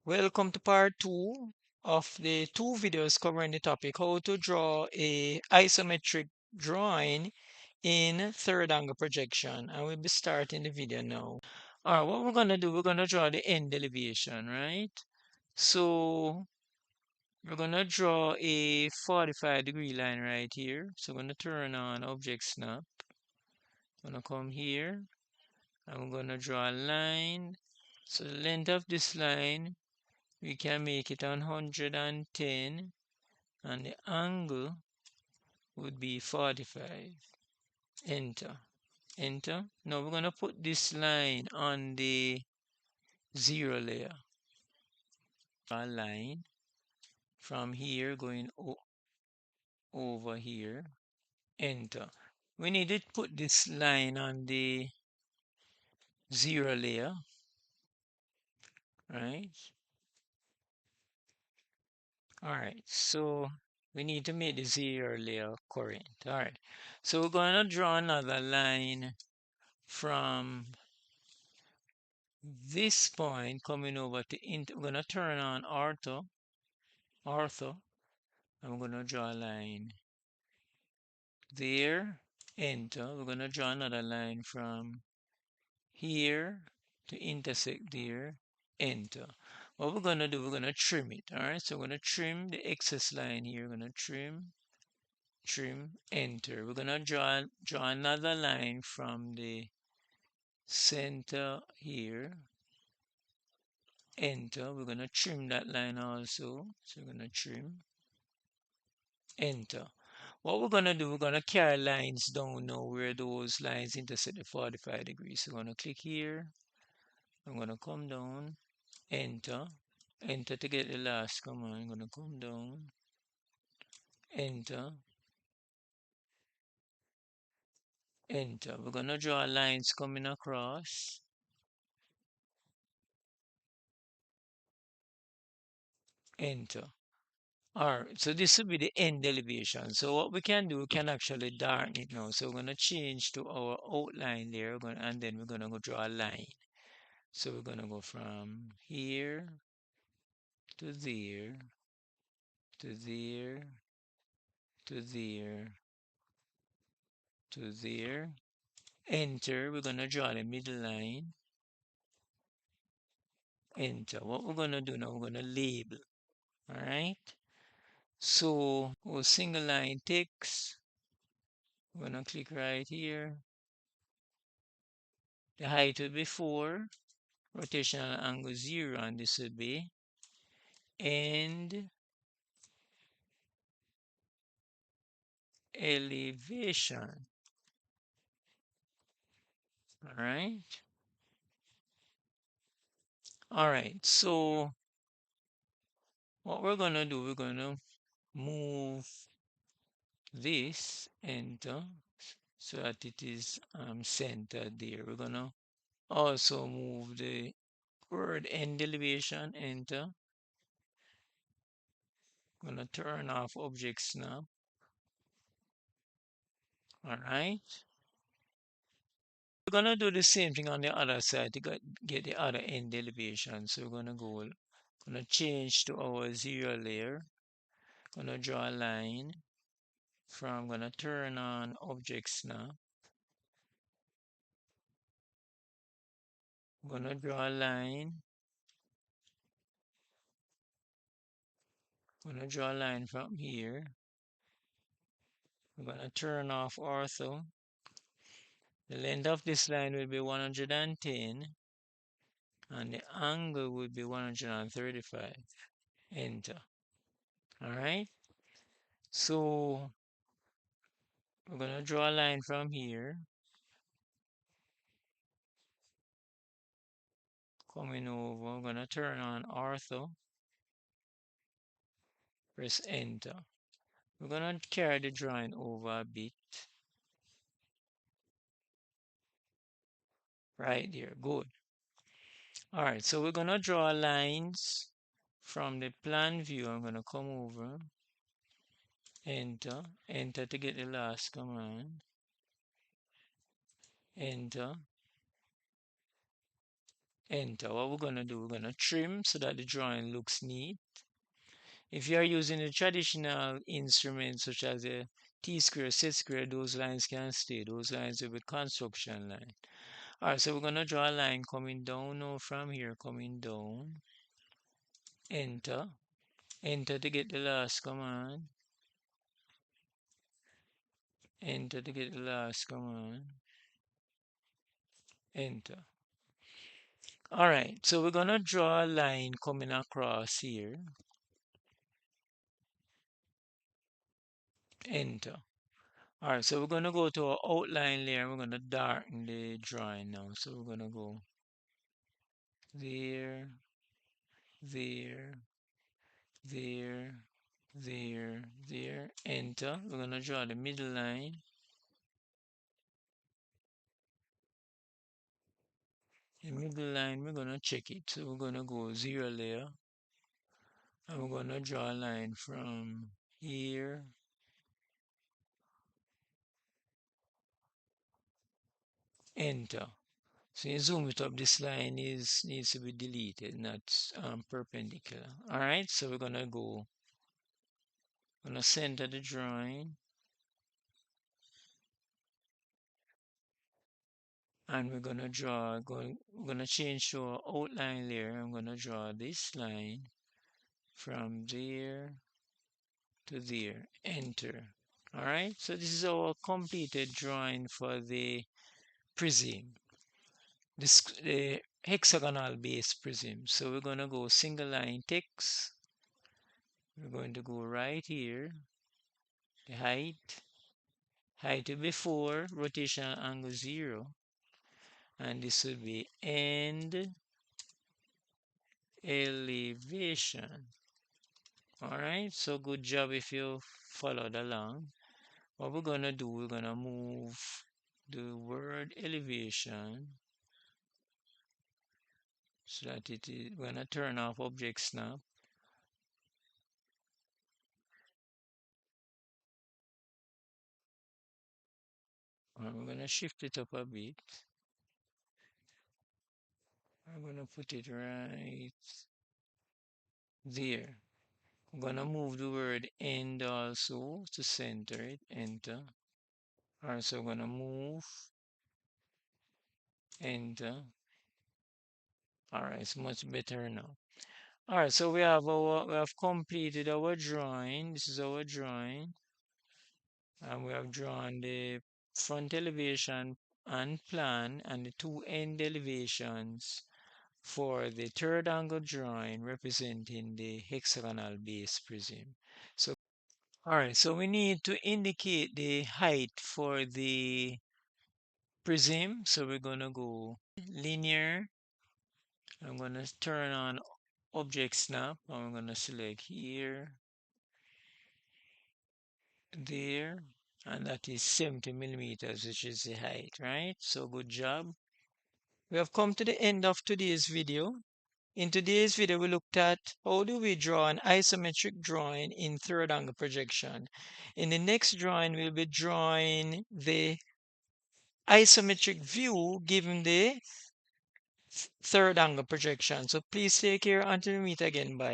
Welcome to part 2 of the 2 videos covering the topic how to draw a isometric drawing in third angle projection. I will be starting the video now. Alright, what we're gonna do, we're gonna draw the end elevation, right? So we're gonna draw a 45-degree line right here. So we're gonna turn on object snap. I'm gonna come here. I'm gonna draw a line. So the length of this line we can make it 110 and the angle would be 45. Enter. Enter. Now we're going to put this line on the 0 layer. A line from here going over here. Enter. We need to put this line on the 0 layer, right? Alright, so we need to make the 0 layer current. Alright, so we're going to draw another line from this point coming over to we're going to turn on ortho, and we're going to draw a line there, enter. We're going to draw another line from here to intersect there, enter. What we're going to do, we're going to trim it. All right, so we're going to trim the excess line here. We're going to trim, enter. We're going to draw another line from the center here, enter. We're going to trim that line also. So we're going to trim, enter. What we're going to do, we're going to carry lines down now where those lines intersect the 45 degrees. So we're going to click here. I'm going to come down, enter. Enter to get the last command. I'm going to come down, enter, enter. We're going to draw lines coming across, enter. Alright, so this will be the end elevation. So what we can do, we can actually darken it now. So we're going to change to our outline there, and then we're going to go draw a line. So we're going to go from here to there, to there, to there, to there. Enter, we're going to draw the middle line. Enter. What we're going to do now, we're going to label. Alright? So, we'll single line text. We're going to click right here. The height will be 4. Rotational angle 0, and this will be end elevation. Alright? Alright, so what we're going to do, we're going to move this, enter, so that it is centered there. We're going to also move the word end elevation, enter. I'm going to turn off object snap. Alright. We're going to do the same thing on the other side to get the other end elevation. So we're going to change to our 0 layer. Going to draw a line from, going to turn on object snap. I'm going to draw a line. I'm going to draw a line from here. I'm going to turn off ortho. The length of this line will be 110 and the angle would be 135. Enter. Alright, so we're going to draw a line from here coming over. We're going to turn on ortho, press enter. We're going to carry the drawing over a bit right there. Good. Alright, so we're going to draw lines from the plan view. I'm going to come over, enter, enter to get the last command, enter, enter. What we're going to do, we're going to trim so that the drawing looks neat. If you are using a traditional instrument such as a T-square, set square, those lines can stay. Those lines will be construction line. All right, so we're going to draw a line coming down now from here, coming down. Enter. Enter to get the last command. Enter to get the last command. Enter. All right, so we're going to draw a line coming across here. Enter. All right, so we're going to go to our outline layer. We're going to darken the drawing now. So we're going to go there, there, there, there. Enter. We're going to draw the middle line. The middle line, we're going to check it. So we're going to go 0 layer. And we're going to draw a line from here. Enter. So you zoom it up, this line needs to be deleted, not perpendicular. All right, so we're gonna center the drawing, and we're gonna we're gonna change to our outline layer. I'm gonna draw this line from there to there. Enter. All right, so this is our completed drawing for the prism, the hexagonal base prism. So we're gonna go single line text. We're going to go right here, the height will be 4, rotational angle 0, and this will be end elevation. All right, so good job if you followed along. What we're going to do, we're going to move the word elevation so that we're going to turn off object snap. And we're going to shift it up a bit. I'm going to put it right there. I'm going to move the word end also to center it. Enter. All right, so I'm going to move. Enter. All right, it's much better now. All right, so we have completed our drawing. This is our drawing. And we have drawn the front elevation and plan and the two end elevations for the third angle drawing representing the hexagonal base prism. So, all right, so we need to indicate the height for the prism. So we're going to go linear. I'm going to turn on object snap. I'm going to select here, there, and that is 70 millimeters, which is the height, right? So good job. We have come to the end of today's video. In today's video, we looked at how do we draw an isometric drawing in third angle projection. In the next drawing, we'll be drawing the isometric view given the third angle projection. So please take care until we meet again. Bye.